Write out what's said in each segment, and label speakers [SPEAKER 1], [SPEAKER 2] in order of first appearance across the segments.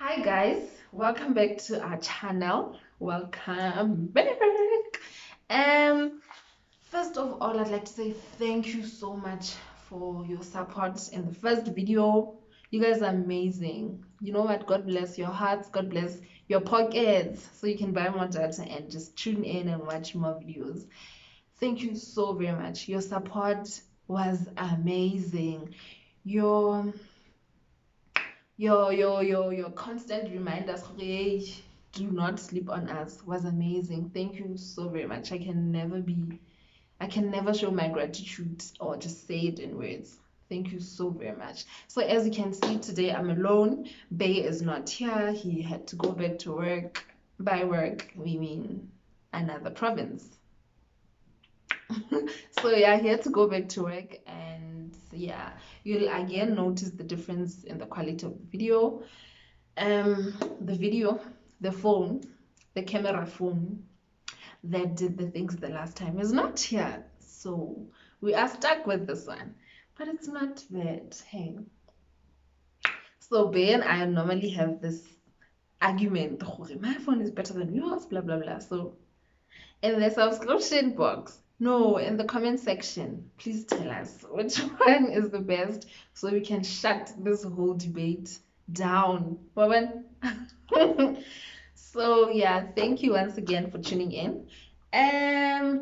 [SPEAKER 1] Hi guys, welcome back to our channel. Welcome back. Um, First of all, I'd like to say thank you so much for your support in the first video. You guys are amazing. You know what? God bless your hearts. God bless your pockets, so you can buy more data and just tune in and watch more videos. Thank you so very much. Your support was amazing. Your your constant reminders, hey, do not sleep on us, was amazing. Thank you so very much. I can never show my gratitude or just say it in words. Thank you so very much. So as you can see, today I'm alone. Bay is not here. He had to go back to work. By work we mean another province. So yeah, he had to go back to work, and yeah, you'll again notice the difference in the quality of the video. The video, the phone, the camera phone that did the things the last time is not here. So we are stuck with this one. But it's not bad. Hey. So Bay and I normally have this argument. My phone is better than yours, blah blah blah. So in the subscription box, no, in the comment section, please tell us which one is the best so we can shut this whole debate down. Woman. So yeah, thank you once again for tuning in.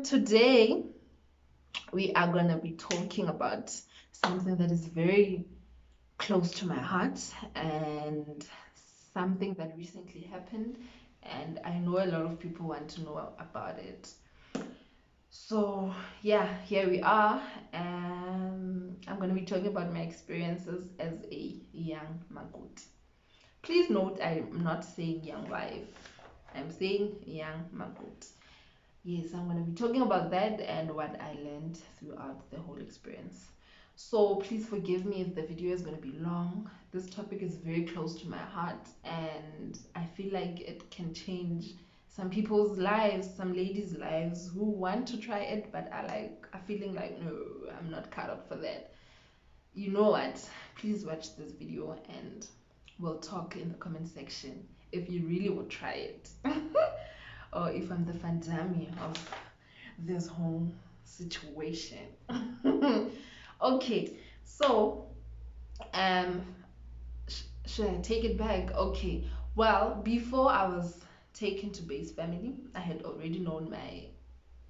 [SPEAKER 1] Today we are gonna be talking about something that is very close to my heart and something that recently happened, and I know a lot of people want to know about it. So yeah, here we are. I'm gonna be talking about my experiences as a young makoti. Please note, I'm not saying young wife. I'm saying young makoti. Yes, I'm going to be talking about that and what I learned throughout the whole experience. So please forgive me if the video is going to be long. This topic is very close to my heart, and I feel like it can change some people's lives, some ladies' lives who want to try it but are feeling like, no, I'm not cut out for that. You know what? Please watch this video and we'll talk in the comment section if you really would try it. Or if I'm the fandami of this whole situation. Okay, so um, should I take it back? Okay, well, before I was taken to Bay's family, I had already known my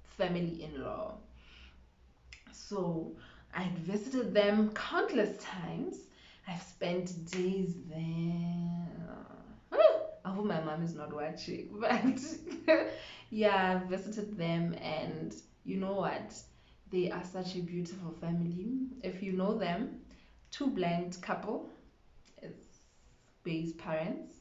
[SPEAKER 1] family in law. So I had visited them countless times. I've spent days there. I hope my mom is not watching, but yeah, I visited them, and you know what? They are such a beautiful family. If you know them, two blind couple, it's Bay's parents,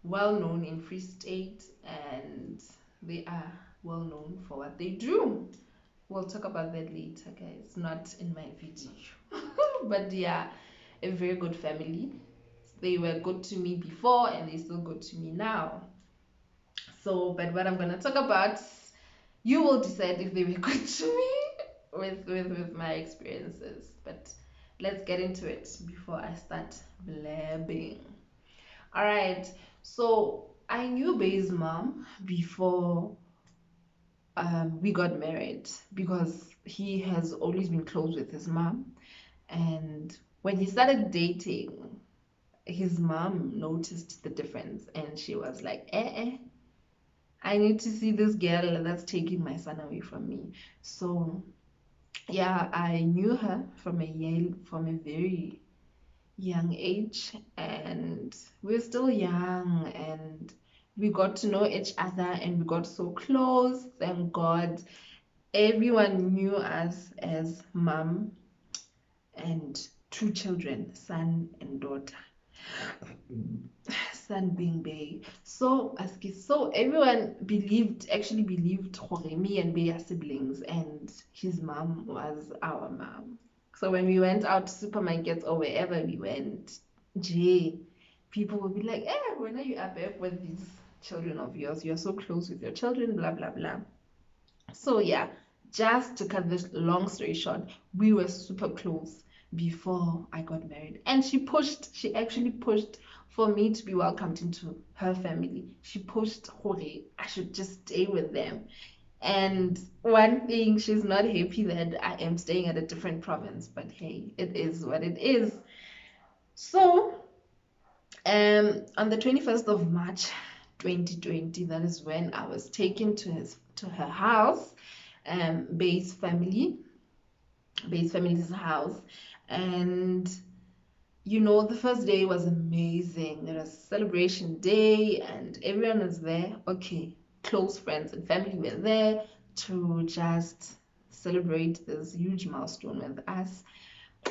[SPEAKER 1] well known in Free State, and they are well known for what they do. We'll talk about that later, guys. Not in my video. But yeah, a very good family. They were good to me before and they still good to me now. So, but what I'm gonna talk about, you will decide if they were good to me with my experiences. But let's get into it before I start blabbing. All right. So I knew Bay's mom before we got married because he has always been close with his mom. And when he started dating, his mom noticed the difference and she was like, I need to see this girl that's taking my son away from me. So yeah, I knew her from a very young age, and we're still young, and we got to know each other and we got so close. Thank God. Everyone knew us as mom and two children, son and daughter. Son being Bay. So so everyone actually believed me and Bay are siblings, and his mom was our mom. So when we went out to supermarkets or wherever we went, gee, people would be like, when are you up with these children of yours? You're so close with your children, blah blah blah. So yeah, just to cut this long story short, we were super close before I got married. And she actually pushed for me to be welcomed into her family, she pushed Hore, I should just stay with them. And one thing, she's not happy that I am staying at a different province, but hey, it is what it is. So, on the 21st of March 2020, that is when I was taken to her house, Base family's house. And the first day was amazing. It was celebration day and everyone was there. Okay, close friends and family were there to just celebrate this huge milestone with us.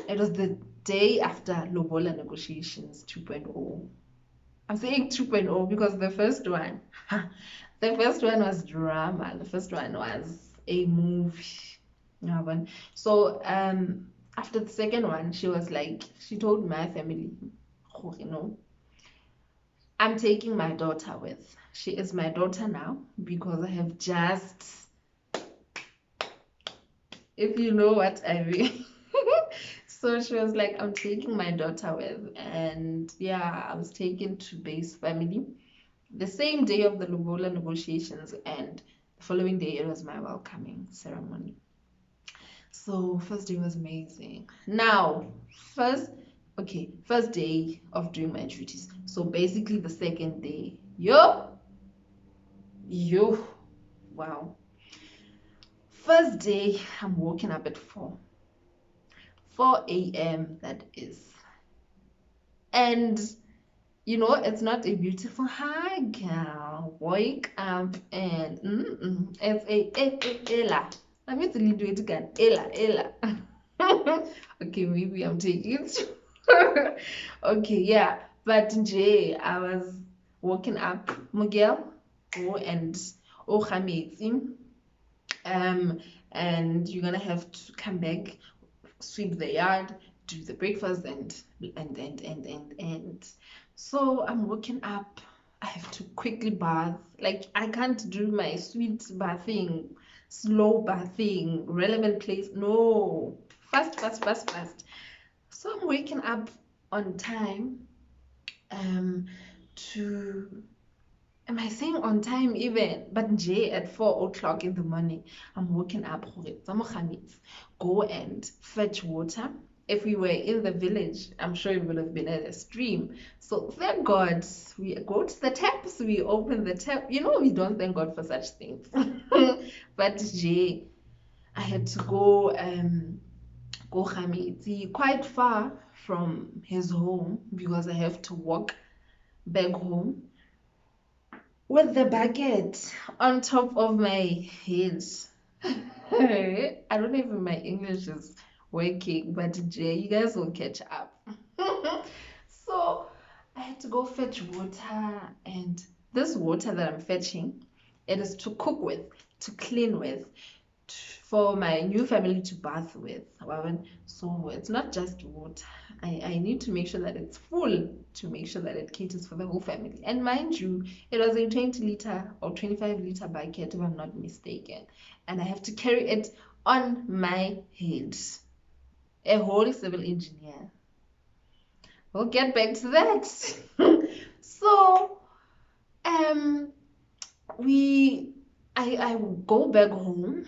[SPEAKER 1] It was the day after Lobola negotiations 2.0. I'm saying 2.0 because the first one was drama. The first one was a movie. So after the second one, she told my family, "Oh, I'm taking my daughter with. She is my daughter now because I have just, if you know what I mean." So she was like, "I'm taking my daughter with." And yeah, I was taken to base family the same day of the Lobola negotiations, and the following day it was my welcoming ceremony. So first day was amazing. Now, first day of doing my duties. So basically the second day, yo, wow. First day, I'm waking up at 4 a.m. that is. And it's not a beautiful hi girl. Wake up and it's a Ella. Let me tell you do it again. Ella. Okay, maybe I'm taking it. Okay, yeah. But Jay, I was waking up, Miguel, and Khameti. And you're gonna have to come back, sweep the yard, do the breakfast, and so I'm waking up. I have to quickly bath. Like, I can't do my sweet bathing, slow bathing, relevant place. No, fast. So I'm waking up on time. To Am I saying on time even? But Jay, at 4 o'clock in the morning, I'm waking up. Go and fetch water. If we were in the village, I'm sure it would have been at a stream. So thank God we go to the taps, we open the tap. We don't thank God for such things. But Jay, I had to go Khameti, quite far from his home because I have to walk back home with the bucket on top of my head. I don't know if my English is working, but Jay, you guys will catch up. So I had to go fetch water, and this water that I'm fetching, it is to cook with, to clean with, for my new family to bath with. So it's not just water. I need to make sure that it's full, to make sure that it caters for the whole family. And mind you, it was a 20-liter or 25-liter bucket, if I'm not mistaken. And I have to carry it on my head. A whole civil engineer. We'll get back to that. So, I go back home.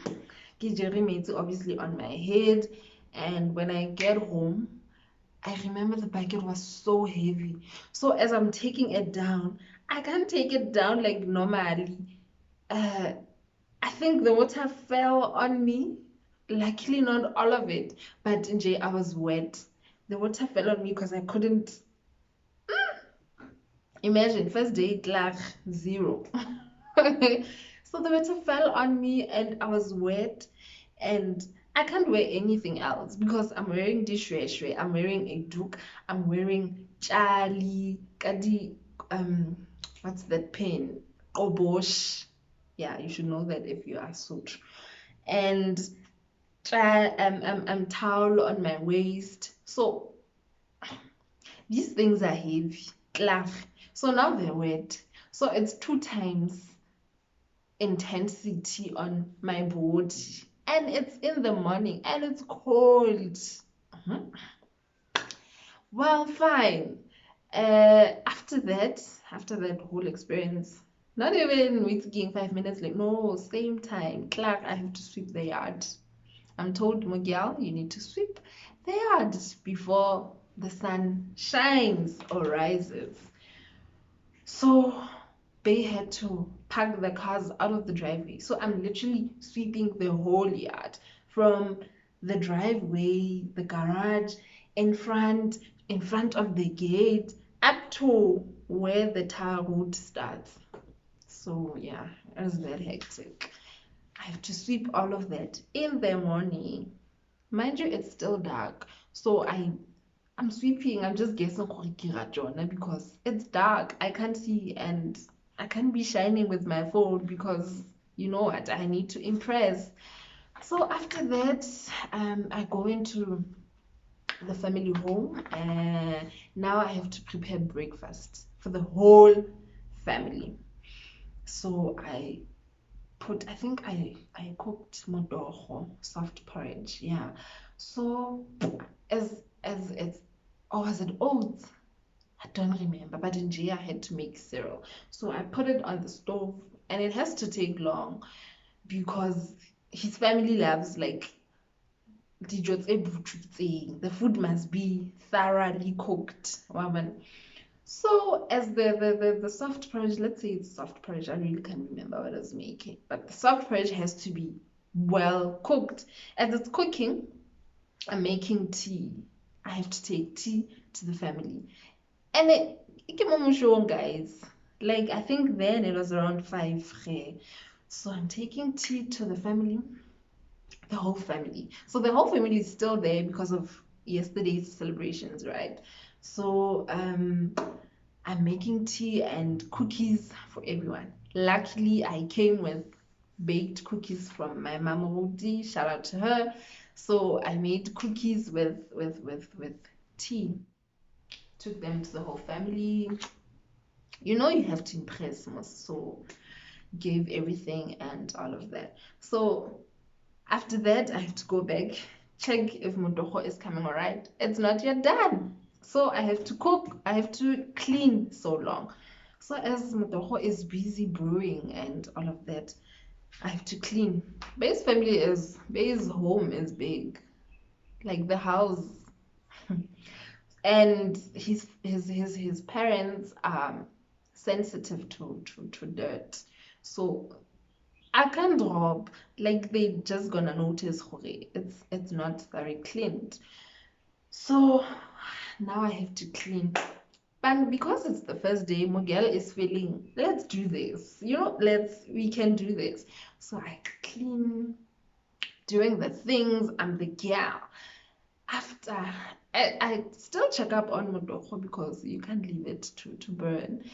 [SPEAKER 1] Kijeri obviously on my head, and when I get home, I remember the bucket was so heavy. So as I'm taking it down, I can't take it down like normally. I think the water fell on me. Luckily, not all of it, but Nje, I was wet. The water fell on me because I couldn't. Imagine, first day, class 0. So the water fell on me and I was wet, and I can't wear anything else because I'm wearing dishwashwe, I'm wearing a duke, I'm wearing chali, kadi, what's that pin? Obosh. Yeah, you should know that if you are suit. And towel on my waist. So these things are heavy. So now they're wet. So it's 2 times intensity on my body, and it's in the morning and it's cold. Well, fine. After that, after that whole experience, not even waiting 5 minutes, like no, same time. Clark, I have to sweep the yard. I'm told, Miguel, you need to sweep the yard before the sun shines or rises. So they had to park the cars out of the driveway. So I'm literally sweeping the whole yard from the driveway, the garage, in front, in front of the gate, up to where the tar road starts. So yeah, it was that hectic. I have to sweep all of that in the morning. Mind you, it's still dark. So I'm sweeping. I'm just guessing Jonah because it's dark. I can't see and I can't be shining with my phone because you know what? I need to impress. So after that, I go into the family home and now I have to prepare breakfast for the whole family. So I think I cooked modoho, soft porridge. Yeah. So as it's or was it oats? I don't remember, but in G I had to make cereal. So I put it on the stove and it has to take long because his family loves like the food must be thoroughly cooked. Woman. So as the soft porridge, let's say it's soft porridge, I really can't remember what I was making, but the soft porridge has to be well cooked. As it's cooking, I'm making tea. I have to take tea to the family. And it came on show, guys. Like I think then it was around 5. So I'm taking tea to the family, the whole family. So the whole family is still there because of yesterday's celebrations, right? So I'm making tea and cookies for everyone. Luckily, I came with baked cookies from my mama Rudi. Shout out to her. So I made cookies with tea. Took them to the whole family. You know you have to impress most, so gave everything and all of that. So after that, I have to go back, check if Motoho is coming alright. It's not yet done. So I have to cook, I have to clean so long. So as Motoho is busy brewing and all of that, I have to clean. Bay's home is big. Like the house. And his parents are sensitive to dirt. So I can't drop. Like they just gonna notice it's not very cleaned. So now I have to clean. But because it's the first day, Miguel is feeling, let's do this. We can do this. So I clean, doing the things. I'm the girl. After I still check up on Modoko because you can't leave it to burn.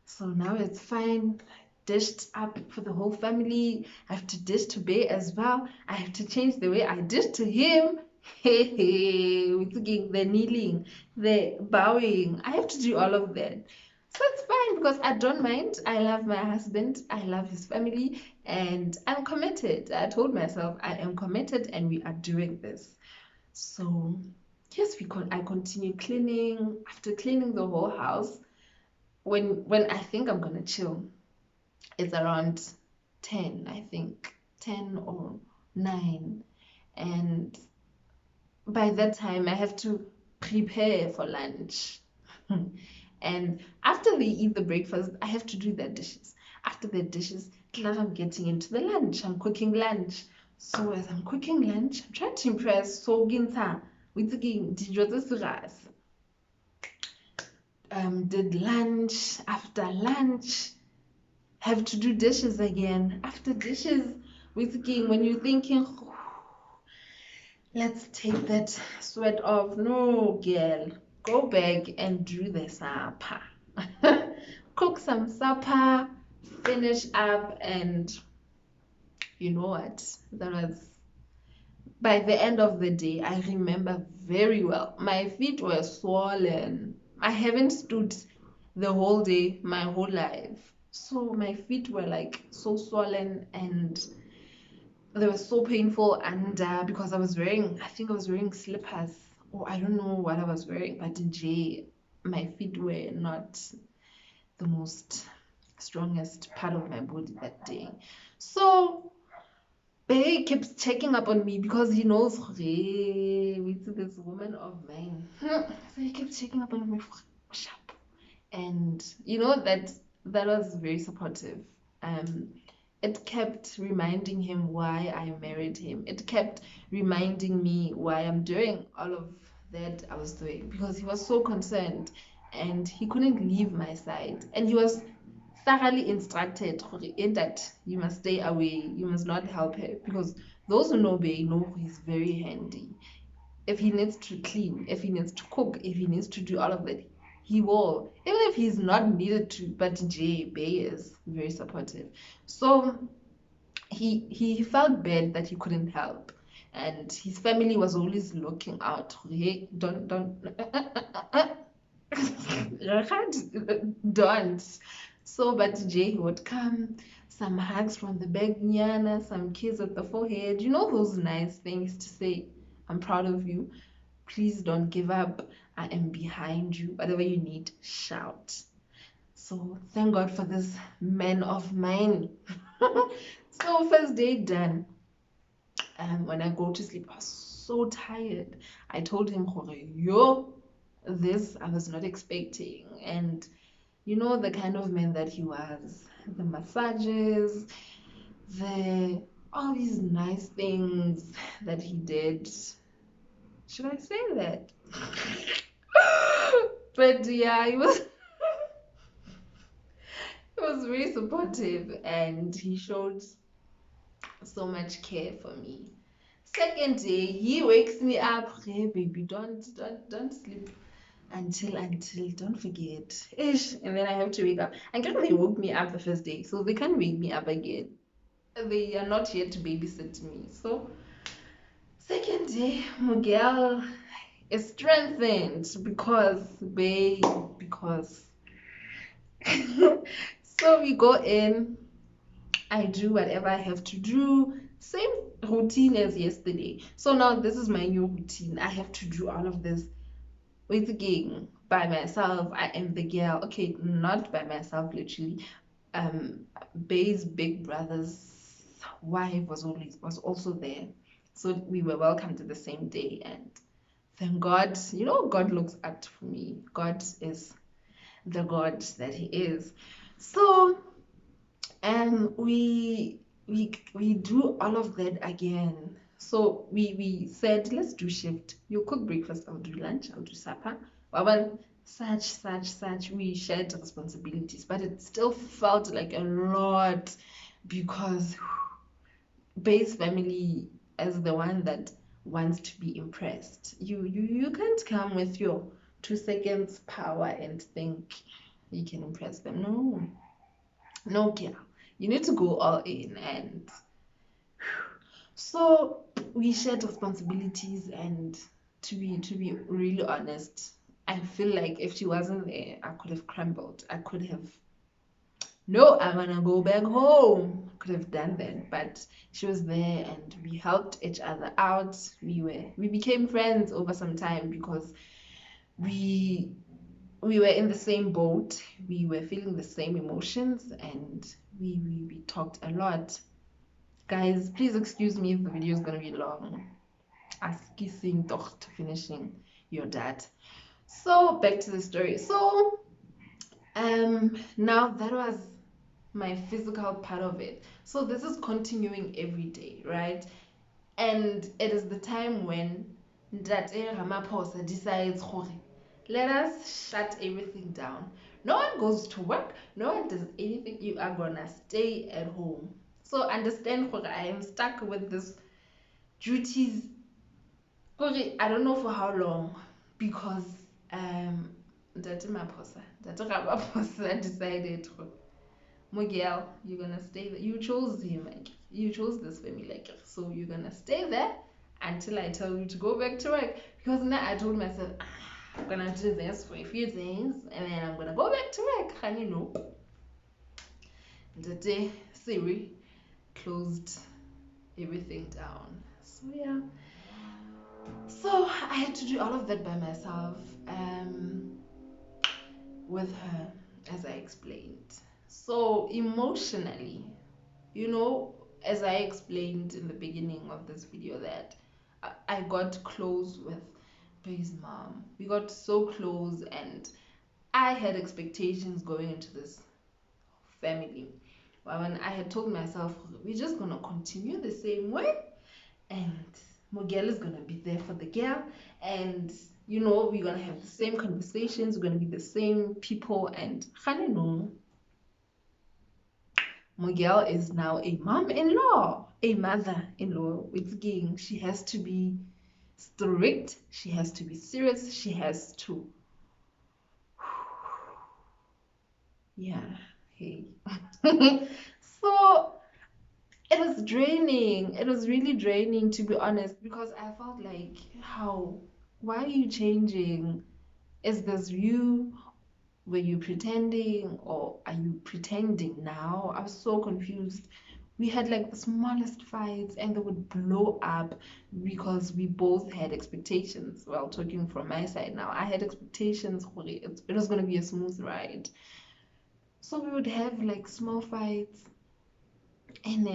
[SPEAKER 1] So now it's fine. Dished up for the whole family. I have to dish to Bay as well. I have to change the way I dish to him. Hey, hey, we're thinking the kneeling, the bowing. I have to do all of that. So it's fine because I don't mind. I love my husband. I love his family. And I'm committed. I told myself I am committed and we are doing this. So yes, I continue cleaning. After cleaning the whole house, when I think I'm gonna chill, it's around 10, I think, 10 or 9. And by that time I have to prepare for lunch. And after they eat the breakfast, I have to do their dishes. After the dishes, now I'm getting into the lunch. I'm cooking lunch. So as I'm cooking lunch, I'm trying to impress so ginta with the did lunch. After lunch, have to do dishes again. After dishes, with when you're thinking, let's take that sweat off. No, girl, go back and do the supper. Cook some supper, finish up, and you know what? That was by the end of the day. I remember very well. My feet were swollen. I haven't stood the whole day, my whole life. So my feet were like so swollen and they were so painful. And because I think I was wearing slippers, or I don't know what I was wearing, but in J, my feet were not the most strongest part of my body that day. So Bay keeps checking up on me because he knows, hey, with this woman of mine. So he keeps checking up on me. Sharp. And that was very supportive. Um, it kept reminding him why I married him. It kept reminding me why I'm doing all of that I was doing because he was so concerned and he couldn't leave my side. And he was thoroughly instructed in that you must stay away, you must not help her because those who know Bay know he's very handy. If he needs to clean, if he needs to cook, if he needs to do all of that, he will. Even if he's not needed to, but Jay Bay is very supportive. So he felt bad that he couldn't help. And his family was always looking out. Hey, don't don't. So, but Jay would come, some hugs from the back, Nyana, some kiss at the forehead. You know those nice things to say, I'm proud of you. Please don't give up. I am behind you. Whatever you need, shout. So thank God for this man of mine. So first day done. When I go to sleep, I was so tired. I told him, yo, this I was not expecting. And you know the kind of man that he was. The massages, the all these nice things that he did. Should I say that? But yeah, he was very supportive and he showed so much care for me. Second day, he wakes me up. Hey baby, don't sleep until don't forget. Ish. And then I have to wake up. And guess they woke me up the first day, so they can't wake me up again. They are not here to babysit me. So second day, Miguel is strengthened because so we go in, I do whatever I have to do. Same routine as yesterday. So now this is my new routine. I have to do all of this with the gang by myself. I am the girl. Okay, not by myself literally. Um, Bay's big brother's wife was also there. So we were welcomed the same day and thank God, God looks out for me. God is the God that He is. So we do all of that again. So we said let's do shift. You cook breakfast, I'll do lunch, I'll do supper. Well, such we shared responsibilities, but it still felt like a lot because Bay's family is the one that wants to be impressed. You can't come with your 2 seconds power and think you can impress them. No, girl. You need to go all in. And so we shared responsibilities. And to be really honest, I feel like if she wasn't there, I could have crumbled. I could have, no, I wanna go back home. Could have done that, but she was there, and we helped each other out. We became friends over some time because we we were in the same boat. We were feeling the same emotions, and we talked a lot. Guys, please excuse me if the video is gonna be long. Askissing doch to finishing your dad. So back to the story. So now that was my physical part of it. So this is continuing every day, right? And it is the time when Ndate Ramaphosa decides, let us shut everything down. No one goes to work, no one does anything. You are gonna stay at home. So understand, I am stuck with this duties. I don't know for how long because Ndate Ramaphosa decided, Miguel, you're gonna stay there. You chose him, like you chose this family, like so you're gonna stay there until I tell you to go back to work. Because now I told myself, I'm gonna do this for a few days and then I'm gonna go back to work. And the day Siri closed everything down. So yeah. So I had to do all of that by myself. with her, as I explained. So emotionally, you know, as I explained in the beginning of this video, that I got close with Bay's mom. We got so close, and I had expectations going into this family. But when I had told myself, we're just gonna continue the same way, and Miguel is gonna be there for the girl, and you know, we're gonna have the same conversations, we're gonna be the same people, and no, Miguel is now a mom-in-law, a mother-in-law with Ging. She has to be strict, she has to be serious, she has to, yeah, hey. So it was draining. It was really draining, to be honest, because I felt like, how? Why are you changing? Is this you? Were you pretending, or are you pretending now? I was so confused. We had like the smallest fights, and they would blow up because we both had expectations. Well, talking from my side now, I had expectations. It was going to be a smooth ride. So we would have like small fights, and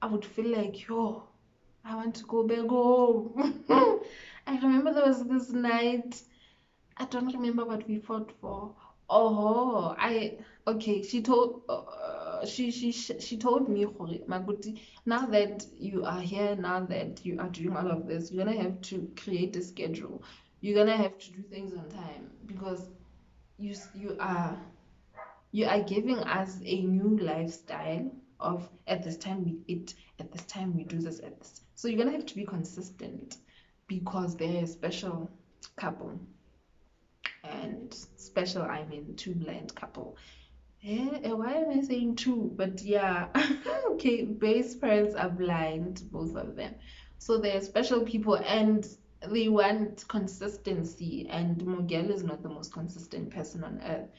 [SPEAKER 1] I would feel like, yo, I want to go back home. I remember there was this night. I don't remember what we fought for. Oh, I okay. She told me, Maguti, now that you are here, now that you are doing all of this, you're gonna have to create a schedule. You're gonna have to do things on time, because you are giving us a new lifestyle of, at this time we eat, at this time we do this, at this. So you're gonna have to be consistent, because they're a special couple. And special, I mean two blind couple. Why am I saying two? But yeah, okay, base parents are blind, both of them. So they're special people, and they want consistency. And Mogel is not the most consistent person on earth.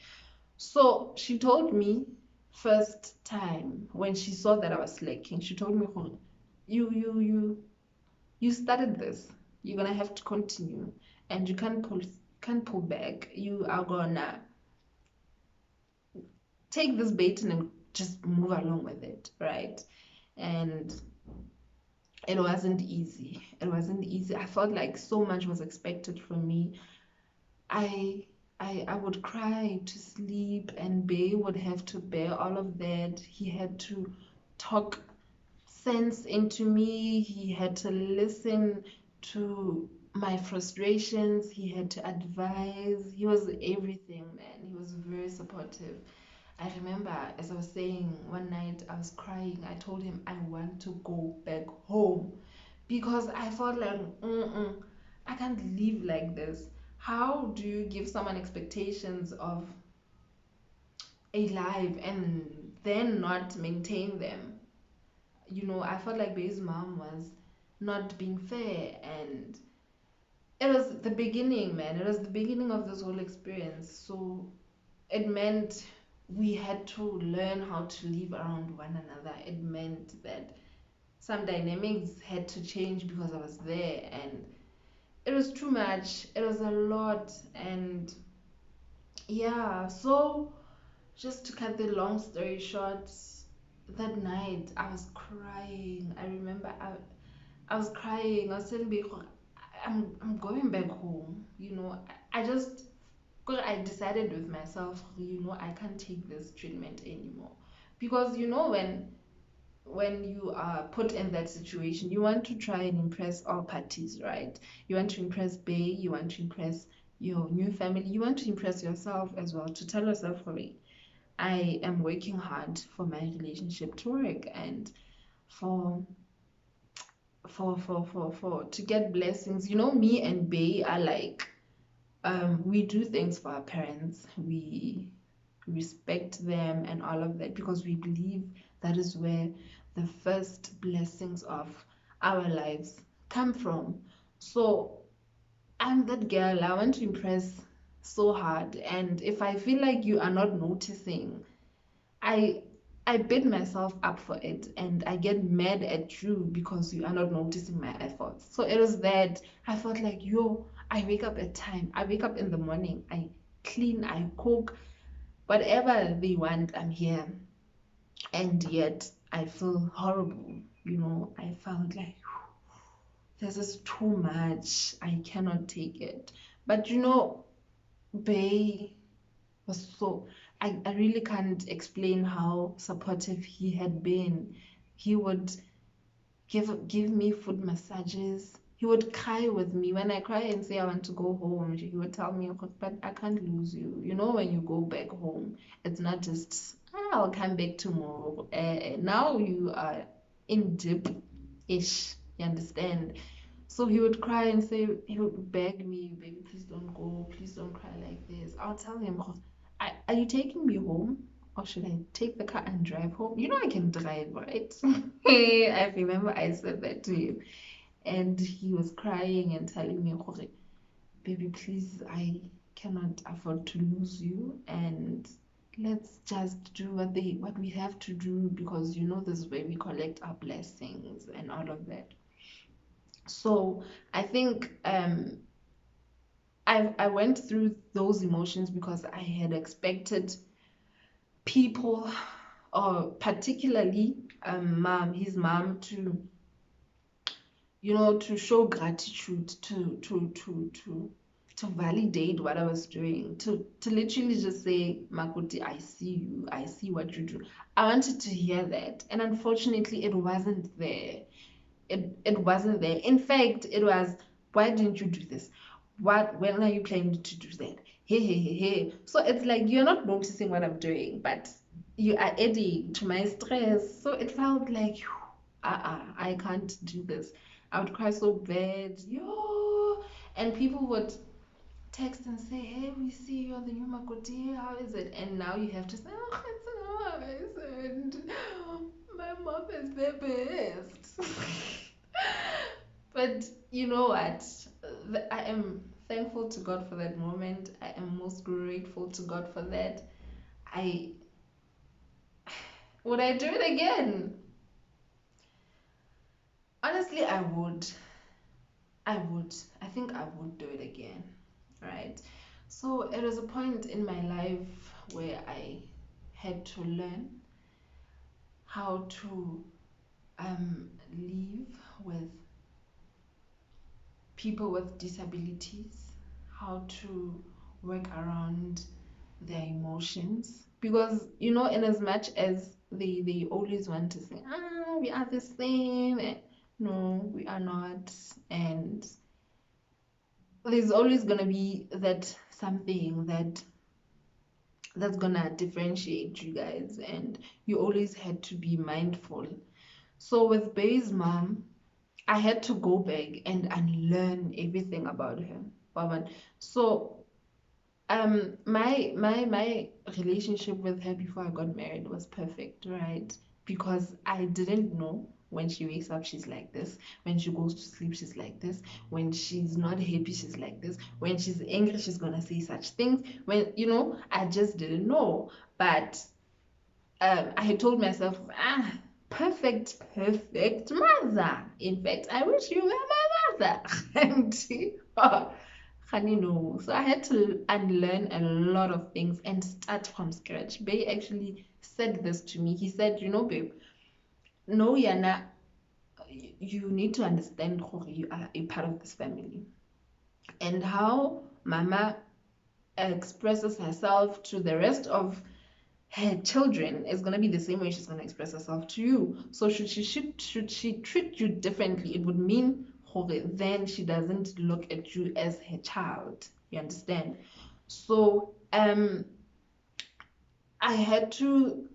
[SPEAKER 1] So she told me, first time when she saw that I was slacking, she told me, "Oh, you started this. You're gonna have to continue, and you can't pull back. You are gonna take this bait and just move along with it, right?" And it wasn't easy. It wasn't easy. I felt like so much was expected from me. I I would cry to sleep, and Bay would have to bear all of that. He had to talk sense into me. He had to listen to my frustrations. He had to advise. He was everything, man. He was very supportive. I remember, as I was saying, one night I was crying. I told him I want to go back home, because I felt like, I can't live like this. How do you give someone expectations of a life and then not maintain them? I felt like Bay's mom was not being fair, and it was the beginning, man. It was the beginning of this whole experience. So it meant we had to learn how to live around one another. It meant that some dynamics had to change because I was there, and it was too much. It was a lot, and yeah. So just to cut the long story short, that night I was crying. I remember I was crying. I was telling Beko, I'm going back home. I just, because I decided with myself, I can't take this treatment anymore. Because when you are put in that situation, you want to try and impress all parties, right? You want to impress Bay, you want to impress your new family, you want to impress yourself as well, to tell yourself, "Hey, I am working hard for my relationship to work, and for to get blessings." Me and Bay are like, we do things for our parents. We respect them and all of that, because we believe that is where the first blessings of our lives come from. So I'm that girl. I want to impress so hard. And if I feel like you are not noticing, I I beat myself up for it, and I get mad at you because you are not noticing my efforts. So it was that I felt like, yo, I wake up at time. I wake up in the morning. I clean, I cook, Whatever they want, I'm here. And yet I feel horrible. I felt like this is too much. I cannot take it. But Bay was so, I really can't explain how supportive he had been. He would give me foot massages. He would cry with me. When I cry and say I want to go home, he would tell me, "Okay, but I can't lose you. When you go back home, it's not just, I'll come back tomorrow. Now you are in deep-ish. You understand? So he would cry and say, he would beg me, "Baby, please don't go. Please don't cry like this." I'll tell him, Are you taking me home? Or should I take the car and drive home? I can drive, right? I remember I said that to him. And he was crying and telling me, "Gore, baby, please, I cannot afford to lose you. And let's just do what we have to do, because this is where we collect our blessings and all of that." So I think I went through those emotions because I had expected people, or particularly his mom, to show gratitude, to validate what I was doing, to literally just say, "Makoti, I see you, I see what you do." I wanted to hear that, and unfortunately it wasn't there. It wasn't there. In fact, it was, "Why didn't you do this? When are you planning to do that? Hey, hey, hey, hey." So it's like you're not noticing what I'm doing, but you are adding to my stress. So it felt like, I can't do this. I would cry so bad. Yo. And people would text and say, "Hey, we see you're the new Makoti. How is it?" And now you have to say, "Oh, it's nice. And my mom is the best." But you know what? I am thankful to God for that moment. I am most grateful to God for that. I Would I do it again? Honestly, I would. I would. I think I would do it again. Right? So it was a point in my life where I had to learn how to live with people with disabilities, how to work around their emotions. Because, in as much as they always want to say, we are the same, no, we are not. And there's always going to be that something that's gonna differentiate you guys, and you always had to be mindful. So with Bay's mom, I had to go back and unlearn everything about her. Waban. So my relationship with her before I got married was perfect, right? Because I didn't know, when she wakes up she's like this, when she goes to sleep she's like this, when she's not happy she's like this, when she's angry she's gonna say such things, when I just didn't know. But I had told myself, perfect mother. In fact, I wish you were my mother. And honey, no. So I had to unlearn a lot of things and start from scratch. Bay actually said this to me. He said, "Babe, no, Yana, you need to understand who you are a part of this family, and how Mama expresses herself to the rest of her children is going to be the same way she's going to express herself to you. So should she treat you differently, it would mean then she doesn't look at you as her child. You understand?" So I had to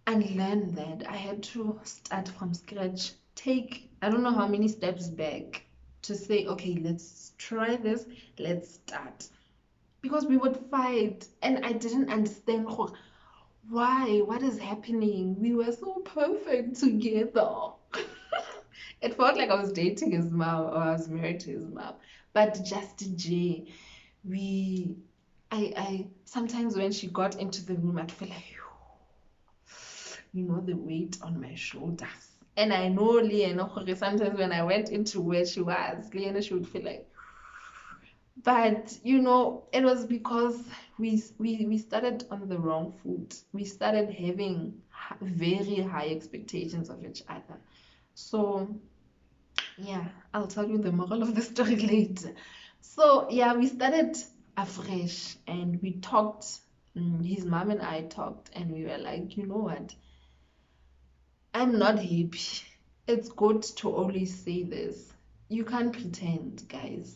[SPEAKER 1] unlearn that. I had to start from scratch, take I don't know how many steps back, to say, "Okay, let's try this, let's start." Because we would fight, and I didn't understand why, what is happening. We were so perfect together. It felt like I was dating his mom, or I was married to his mom. But just J, we I sometimes when she got into the room, I'd feel like, the weight on my shoulders. And I know Leah, sometimes when I went into where she was, Leah, she would feel like, But it was because we started on the wrong foot. We started having very high expectations of each other. So yeah, I'll tell you the moral of the story later. So yeah, we started afresh and we talked. His mom and I talked, and we were like, you know what? I'm not happy. It's good to always say this. You can't pretend, guys.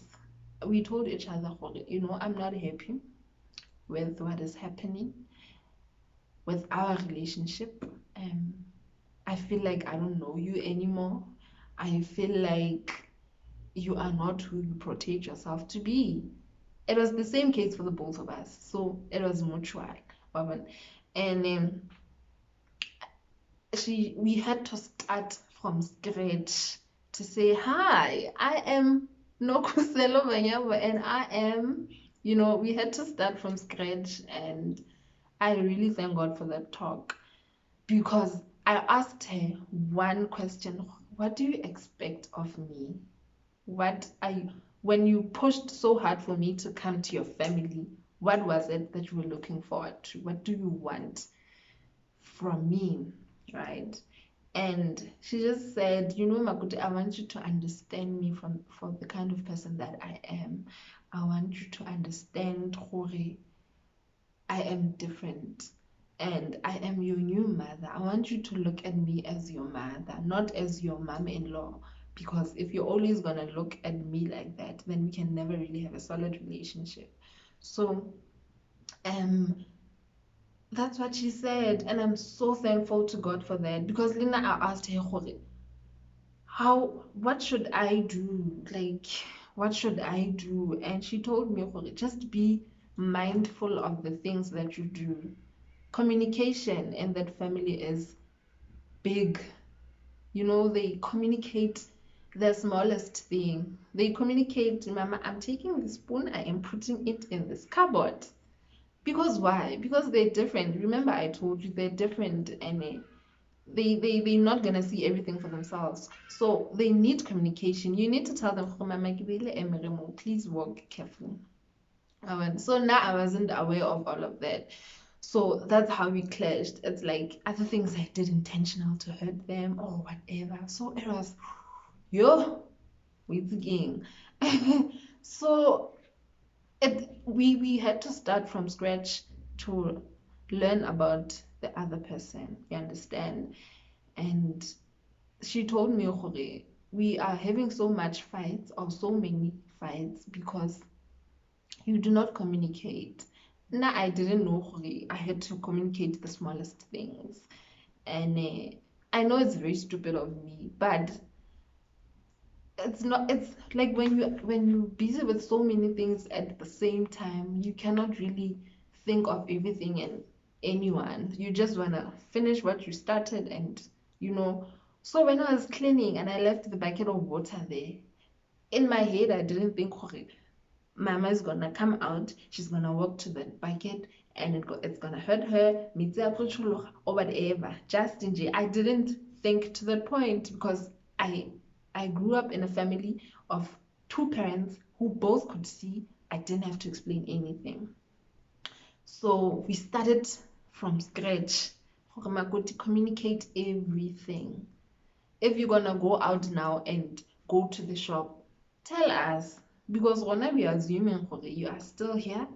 [SPEAKER 1] We told each other, I'm not happy with what is happening with our relationship. Um, I feel like I don't know you anymore. I feel like you are not who you portray yourself to be. It was the same case for the both of us, so it was mutual. And we had to start from scratch to say, hi, I am Nokuselo Banyabo, and I am, we had to start from scratch. And I really thank God for that talk, because I asked her one question: what do you expect of me? What are you, when you pushed so hard for me to come to your family, what was it that you were looking forward to? What do you want from me? Right? And she just said, Makoti, I want you to understand me for the kind of person that I am. I want you to understand, Hore, I am different. And I am your new mother. I want you to look at me as your mother, not as your mom-in-law. Because if you're always going to look at me like that, then we can never really have a solid relationship. So, um, that's what she said. And I'm so thankful to God for that. Because Lina, I asked her, what should I do? Like, what should I do? And she told me, just be mindful of the things that you do. Communication in that family is big. They communicate the smallest thing. They communicate, Mama, I'm taking the spoon, I am putting it in this cupboard. Because why? Because they're different. Remember, I told you they're different, and they're not gonna see everything for themselves. So they need communication. You need to tell them, Mama, please walk carefully. So now I wasn't aware of all of that. So that's how we clashed. It's like other things I did intentional to hurt them or whatever. So it was, yo, with again. So we had to start from scratch to learn about the other person. You understand? And she told me, "Hore, we are having so much fights or so many fights because you do not communicate." Now I didn't know, Hore, I had to communicate the smallest things. And I know it's very stupid of me, but it's not. It's like when you're busy with so many things at the same time, you cannot really think of everything and anyone. You just want to finish what you started. And you know so when I was cleaning and I left the bucket of water there, in my head I didn't think, "Okay, Mama is gonna come out, she's gonna walk to the bucket, and it's gonna hurt her, or whatever." Just in I didn't think to that point, because I grew up in a family of two parents who both could see. I didn't have to explain anything. So we started from scratch. To communicate everything. If you're gonna go out now and go to the shop, tell us, because whenever we are assuming you are still here,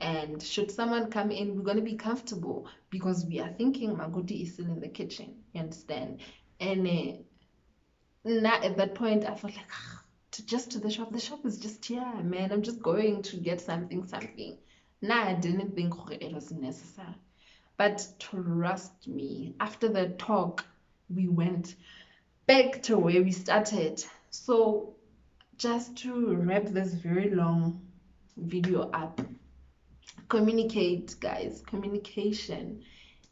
[SPEAKER 1] and should someone come in, we're gonna be comfortable because we are thinking Magoti is still in the kitchen. You understand? And now at that point, I felt like, to the shop. The shop is just here, man. I'm just going to get something. Now I didn't think it was necessary. But trust me, after the talk, we went back to where we started. So, just to wrap this very long video up, communicate, guys. Communication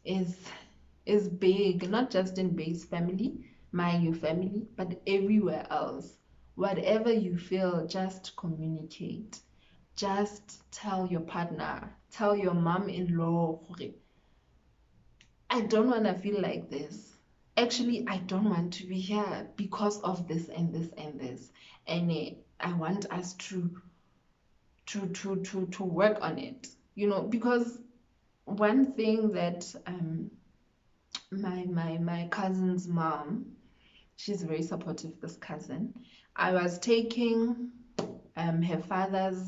[SPEAKER 1] is is big, not just in base family, my you family, but everywhere else. Whatever you feel, just communicate. Just tell your partner, tell your mom-in-law, I don't want to feel like this. Actually, I don't want to be here because of this and this and this. And I want us to work on it, because one thing that my cousin's mom, she's very supportive, this cousin. I was taking her father's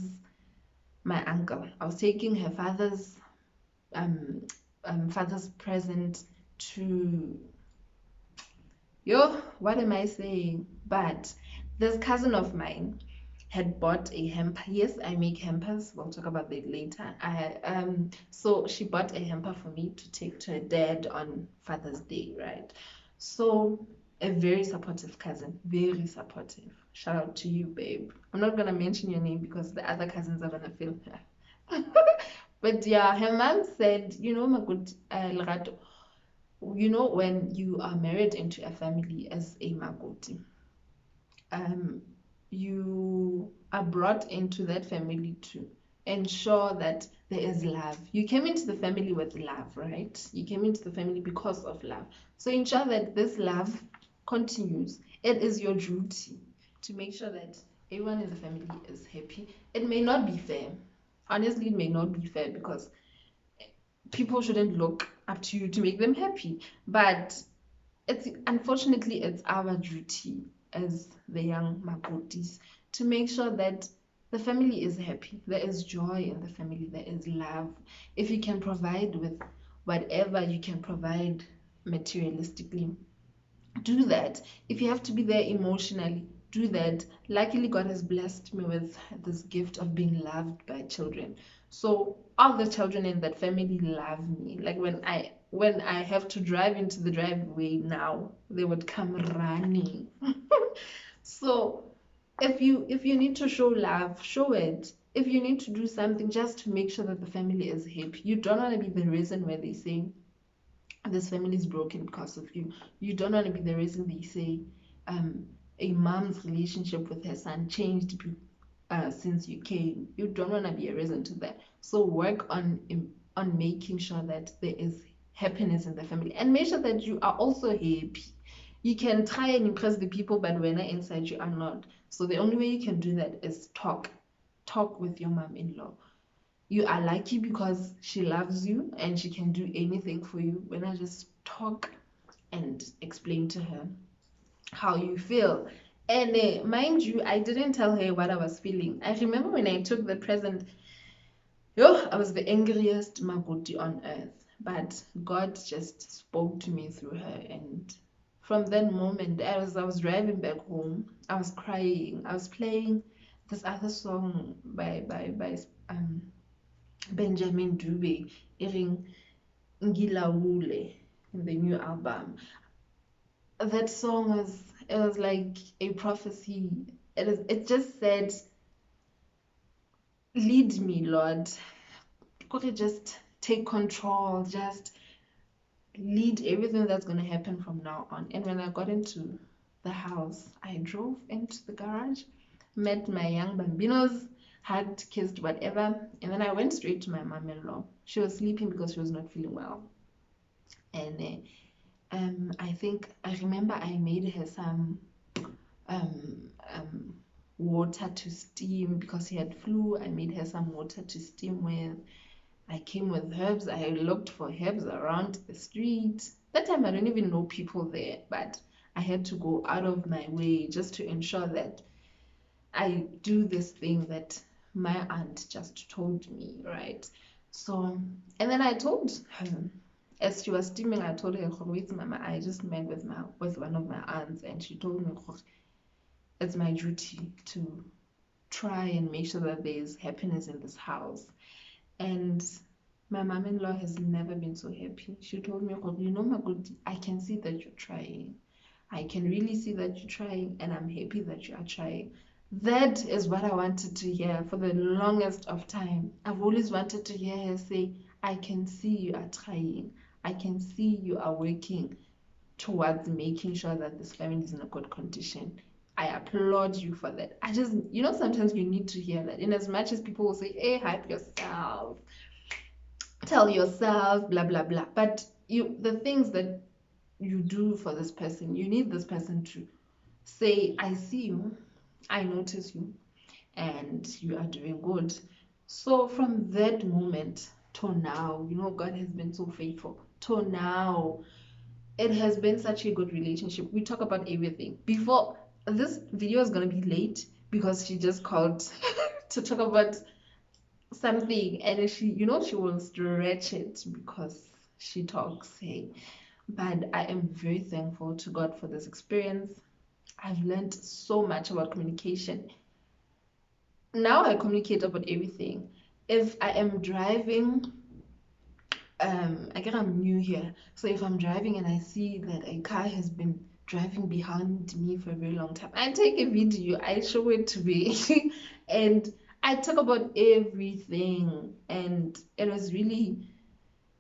[SPEAKER 1] my uncle. I was taking her um, father's present to, what am I saying? But this cousin of mine had bought a hamper. Yes, I make hampers. We'll talk about that later. So she bought a hamper for me to take to her dad on Father's Day, right? So a very supportive cousin, very supportive. Shout out to you, babe. I'm not gonna mention your name because the other cousins are gonna feel But yeah, her mom said, my good Lerato, when you are married into a family as a makoti, um, you are brought into that family to ensure that there is love. You came into the family with love, right? You came into the family because of love. So ensure that this love continues. It is your duty to make sure that everyone in the family is happy. It may not be fair. Honestly, it may not be fair because people shouldn't look up to you to make them happy. But unfortunately it's our duty as the young makotis to make sure that the family is happy, there is joy in the family, there is love. If you can provide with whatever you can provide materialistically, do that. If you have to be there emotionally, do that. Luckily, God has blessed me with this gift of being loved by children. So all the children in that family love me. Like when I have to drive into the driveway now, they would come running. So if you need to show love, show it. If you need to do something just to make sure that the family is happy, you don't want to be the reason where they say this family is broken because of you. You don't want to be the reason they say a mom's relationship with her son changed since you came. You don't want to be a reason to that. So work on making sure that there is happiness in the family and make sure that you are also happy. You can try and impress the people, but when inside you are not. So the only way you can do that is talk with your mom-in-law. You are lucky because she loves you and she can do anything for you. When I just talk and explain to her how you feel. And mind you, I didn't tell her what I was feeling. I remember when I took the present, I was the angriest magoti on earth. But God just spoke to me through her. And from that moment, as I was driving back home, I was crying. I was playing this other song by Benjamin Dube, Iring Ngilawule, in the new album. That song was like a prophecy. It just said, lead me, Lord. Could you just take control, just lead everything that's gonna happen from now on. And when I got into the house, I drove into the garage, met my young bambinos, had kissed whatever, and then I went straight to my mom-in-law. She was sleeping because she was not feeling well. And I remember I made her some water to steam because he had flu. I made her some water to steam with. I came with herbs. I looked for herbs around the street. That time I don't even know people there, but I had to go out of my way just to ensure that I do this thing that my aunt just told me, right? So, and then I told her, as she was steaming, I told her, wait, Mama, I just met with one of my aunts, and she told me it's my duty to try and make sure that there's happiness in this house. And my mom-in-law has never been so happy. She told me, my good, I can see that you're trying. I can really see that you're trying, and I'm happy that you are trying. That is what I wanted to hear for the longest of time. I've always wanted to hear her say, I can see you are trying. I can see you are working towards making sure that this family is in a good condition. I applaud you for that. I just, sometimes you need to hear that. In as much as people will say, hey, hype yourself, tell yourself, blah, blah, blah. But the things that you do for this person, you need this person to say, I see you, I notice you, and you are doing good. So from that moment to now, God has been so faithful. To now, it has been such a good relationship. We talk about everything. Before this video is gonna be late because she just called to talk about something, and she will stretch it because she talks. Hey, but I am very thankful to God for this experience. I've learned so much about communication. Now I communicate about everything. If I am driving, I guess I'm new here. So if I'm driving and I see that a car has been driving behind me for a very long time, I take a video, I show it to me, and I talk about everything. And it has really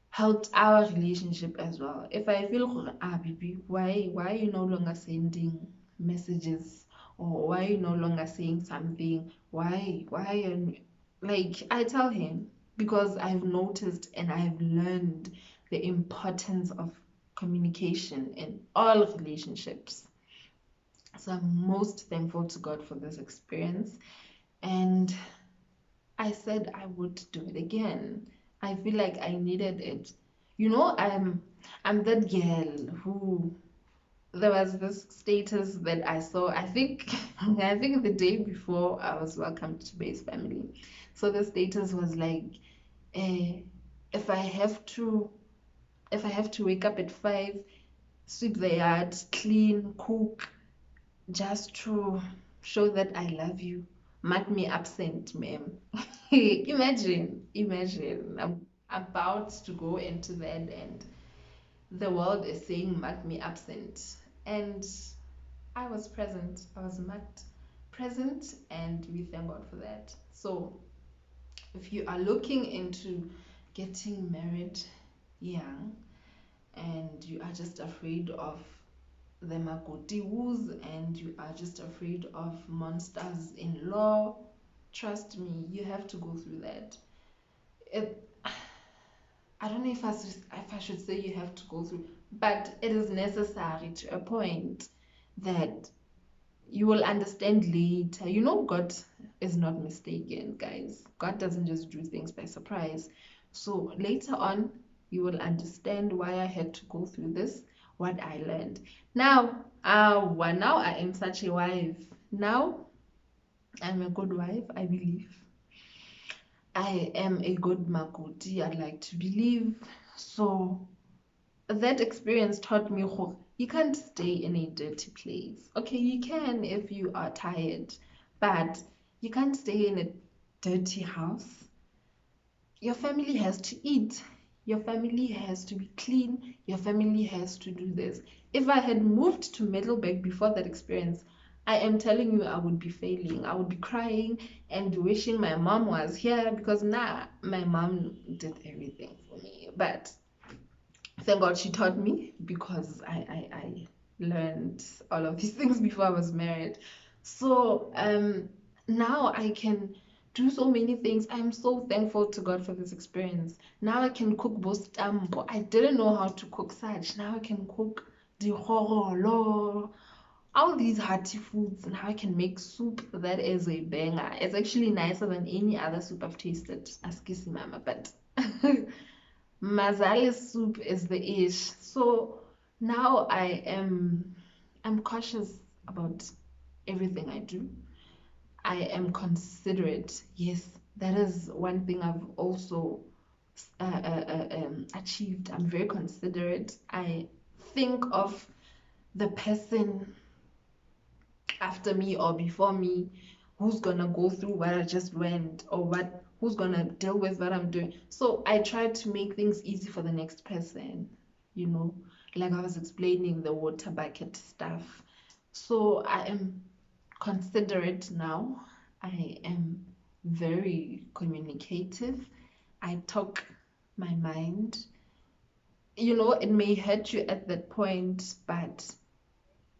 [SPEAKER 1] helped our relationship as well. If I feel, baby, why are you no longer sending messages, or why are you no longer saying something? Like, I tell him, because I've noticed and I've learned the importance of communication in all relationships. So I'm most thankful to God for this experience, and I said I would do it again. I feel like I needed it. I'm that girl who, there was this status that I saw, I think I think the day before I was welcomed to Base Family. So the status was like, eh, if I have to wake up at 5, sweep the yard, clean, cook, just to show that I love you, mark me absent, ma'am. Imagine, I'm about to go into that, and the world is saying mark me absent, and I was present. I was marked present, and we thank God for that. So if you are looking into getting married young, and you are just afraid of the makoti, and you are just afraid of monsters in law, trust me, you have to go through that. It, I don't know if I should say you have to go through, but it is necessary to a point that you will understand later. God is not mistaken, guys. God doesn't just do things by surprise. So later on, you will understand why I had to go through this, what I learned. Now I am such a wife. Now I'm a good wife, I believe. I am a good makoti, I'd like to believe. So that experience taught me you can't stay in a dirty place. Okay, you can if you are tired, but you can't stay in a dirty house. Your family has to eat. Your family has to be clean. Your family has to do this. If I had moved to Middleburg before that experience, I am telling you, I would be failing. I would be crying and wishing my mom was here, because my mom did everything for me. But thank God she taught me, because I learned all of these things before I was married. So now I can do so many things. I'm so thankful to God for this experience. Now I can cook bostambo. I didn't know how to cook such. Now I can cook the horolo, all these hearty foods. Now I can make soup that is a banger. It's actually nicer than any other soup I've tasted. Ask mama, but Mazali's soup is the ish. So now I'm cautious about everything I do. I am considerate. Yes, that is one thing I've also achieved. I'm very considerate. I think of the person after me or before me, who's gonna go through what I just went, or who's gonna deal with what I'm doing. So I try to make things easy for the next person, you know, like I was explaining the water bucket stuff. So I am considerate now. I am very communicative. I talk my mind. It may hurt you at that point, but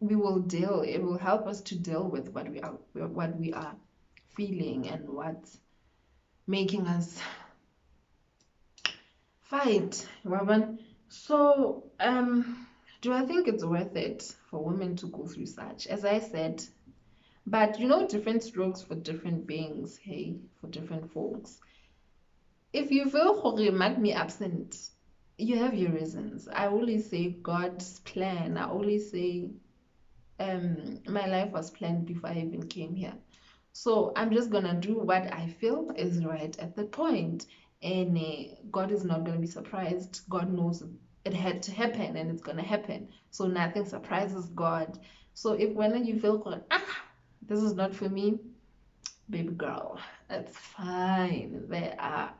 [SPEAKER 1] it will help us to deal with what we are feeling, and what's making us fight, Robin. So do I think it's worth it for women to go through such? As I said, But different strokes for different beings, hey, for different folks. If you feel gore might be absent, you have your reasons. I always say God's plan. I always say my life was planned before I even came here. So I'm just gonna do what I feel is right at that point. And God is not gonna be surprised. God knows it had to happen and it's gonna happen. So nothing surprises God. So if when you feel God, this is not for me, baby girl, that's fine. There are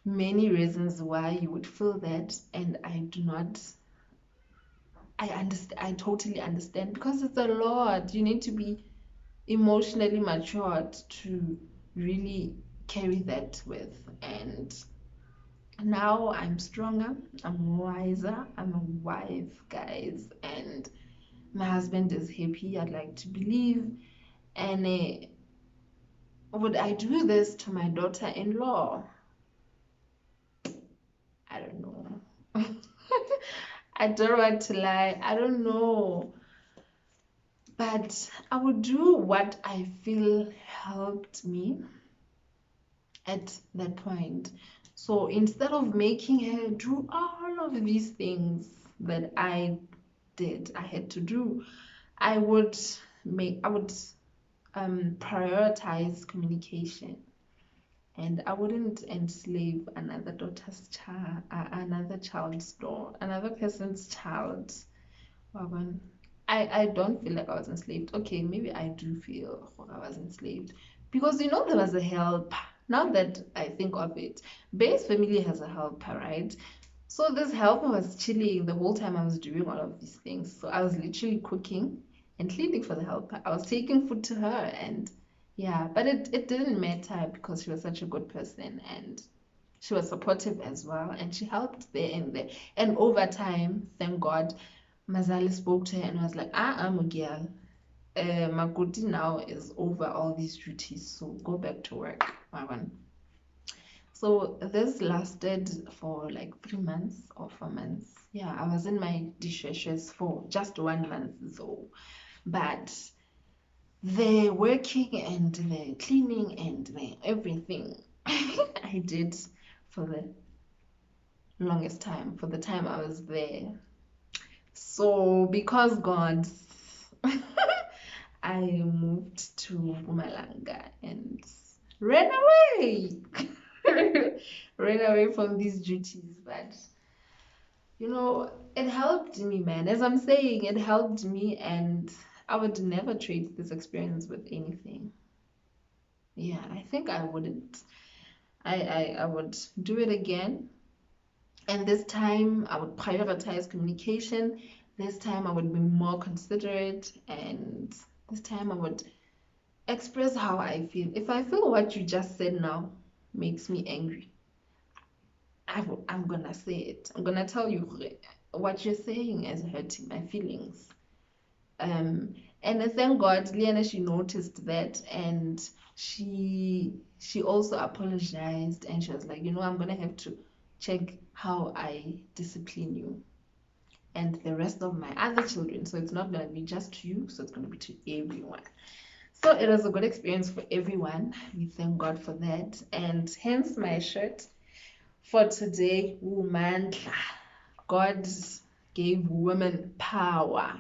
[SPEAKER 1] many reasons why you would feel that, and I do not. I understand. I totally understand because it's a lot. You need to be emotionally matured to really carry that with. And now I'm stronger, I'm wiser, I'm a wife, guys, and my husband is happy, I'd like to believe. And would I do this to my daughter-in-law? I don't know. I don't want to lie, I don't know. But I would do what I feel helped me at that point. So instead of making her do all of these things that I did, I had to do, I would prioritize communication, and I wouldn't enslave another child's door, another person's child. Waban. I don't feel like I was enslaved. Okay, maybe I do feel like I was enslaved because there was a help. Now that I think of it, Bay's family has a helper, right? So this helper was chilling the whole time I was doing all of these things. So I was literally cooking and cleaning for the helper. I was taking food to her, and yeah, but it didn't matter because she was such a good person and she was supportive as well, and she helped there and there. And over time, thank God, Mazali spoke to her and was like, I'm a girl. Makoti now is over all these duties, so go back to work, Mawan. So this lasted for like 3 months or 4 months. Yeah, I was in my dishwashers for just 1 month though. But the working and the cleaning and the everything I did for the longest time, for the time I was there. So because God, I moved to Bumalanga and ran away. Ran away from these duties, but it helped me, man. As I'm saying, it helped me, and I would never trade this experience with anything. Yeah, I think I wouldn't. I would do it again, and this time I would prioritize communication. This time I would be more considerate, and this time I would express how I feel. If I feel what you just said now makes me angry, I'm gonna say it. I'm gonna tell you what you're saying is hurting my feelings. Um, and thank God, Liana, she noticed that, and she also apologized, and she was like, I'm gonna have to check how I discipline you and the rest of my other children. So it's not gonna be just to you, so it's gonna be to everyone. So it was a good experience for everyone. We thank God for that. And hence my shirt for today, woman. God gave women power.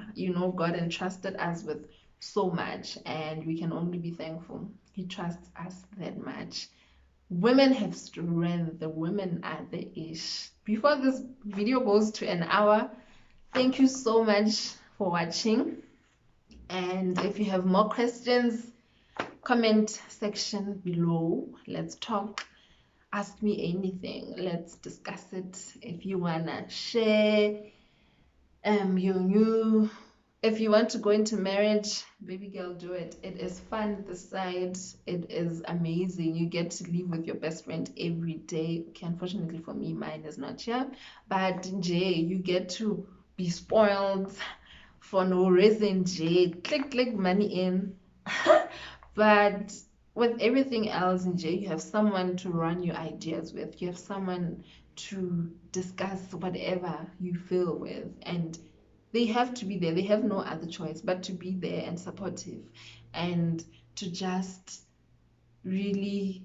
[SPEAKER 1] God entrusted us with so much, and we can only be thankful. He trusts us that much. Women have strength. The women are the ish. Before this video goes to an hour, thank you so much for watching. And if you have more questions, comment section below. Let's talk. Ask me anything. Let's discuss it. If you wanna share your new, if you want to go into marriage, baby girl, do it. It is fun this side. It is amazing. You get to live with your best friend every day. Okay, unfortunately for me, mine is not here. But Jay, you get to be spoiled for no reason. Jay, click money in. But with everything else in Jay, you have someone to run your ideas with. You have someone to discuss whatever you feel with, and They have to be there. They have no other choice but to be there and supportive, and to just really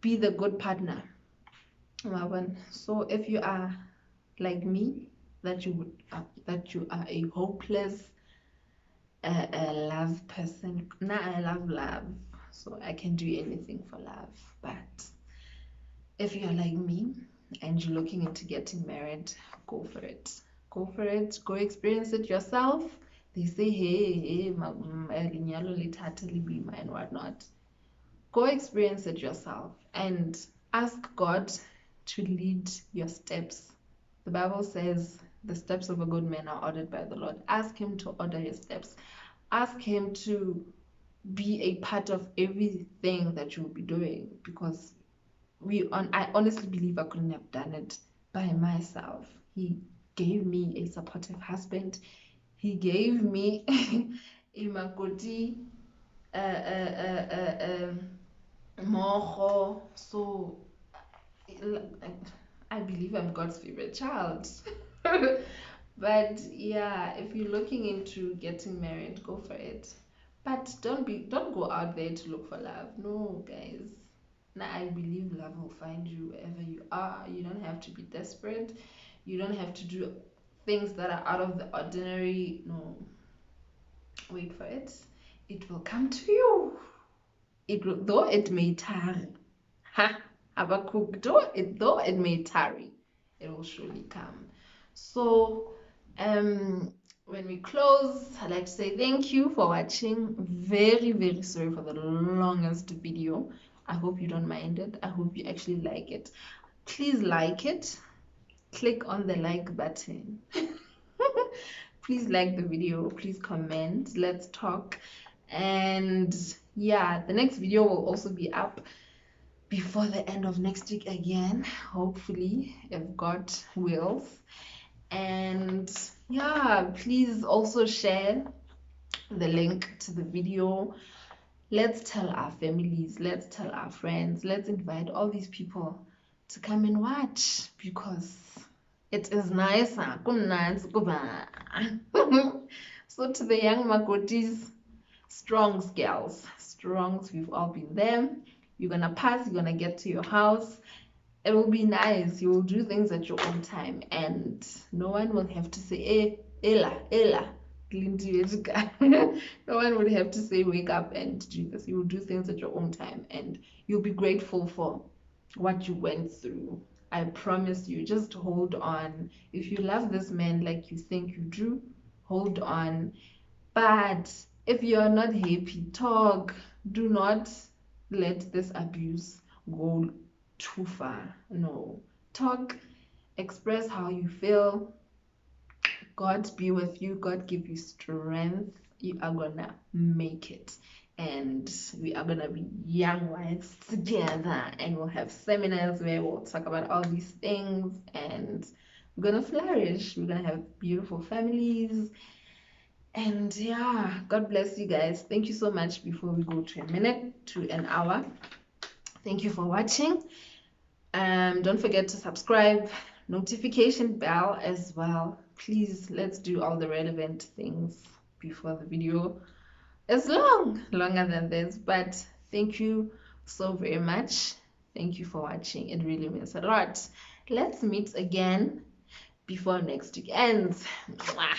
[SPEAKER 1] be the good partner. So if you are like me, that you are a hopeless love person. Now I love love, so I can do anything for love. But if you're like me and you're looking into getting married, go for it. Go for it. Go experience it yourself. They say, hey, lenyalo lithatha libima and whatnot. Go experience it yourself and ask God to lead your steps. The Bible says the steps of a good man are ordered by the Lord. Ask Him to order your steps. Ask Him to be a part of everything that you'll be doing, because I honestly believe I couldn't have done it by myself. He gave me a supportive husband. He gave me a makoti, moho. So I believe I'm God's favorite child. But yeah, if you're looking into getting married, go for it. But don't go out there to look for love. No, guys. Now I believe love will find you wherever you are. You don't have to be desperate. You don't have to do things that are out of the ordinary. No, wait for it. It will come to you. It will, though it may tarry. Ha! Habakkuk, though it may tarry, it will surely come. So, when we close, I'd like to say thank you for watching. Very, very sorry for the longest video. I hope you don't mind it. I hope you actually like it. Please like it. Click on the like button. Please like the video. Please comment. Let's talk. And yeah, the next video will also be up before the end of next week again, hopefully, if God wills. And yeah, please also share the link to the video. Let's tell our families, let's tell our friends, let's invite all these people to come and watch, because it is nice. So to the young makotis, strongs girls, strongs, we've all been there. You're gonna pass, you're gonna get to your house. It will be nice. You will do things at your own time, and no one will have to say, Ella, no one would have to say, wake up and do this. You will do things at your own time, and you'll be grateful for what you went through. I promise you, just hold on. If you love this man like you think you do, hold on. But if you're not happy, talk. Do not let this abuse go too far. No. Talk, express how you feel. God be with you. God give you strength. You are gonna make it. And we are gonna be young wives together, and we'll have seminars where we'll talk about all these things, and we're gonna flourish. We're gonna have beautiful families. And yeah, God bless you guys. Thank you so much. Before we go to a minute to an hour, thank you for watching. Don't forget to subscribe, notification bell as well. Please, let's do all the relevant things before the video is longer than this. But thank you so very much. Thank you for watching. It really means a lot. Let's meet again before next week ends. Mwah.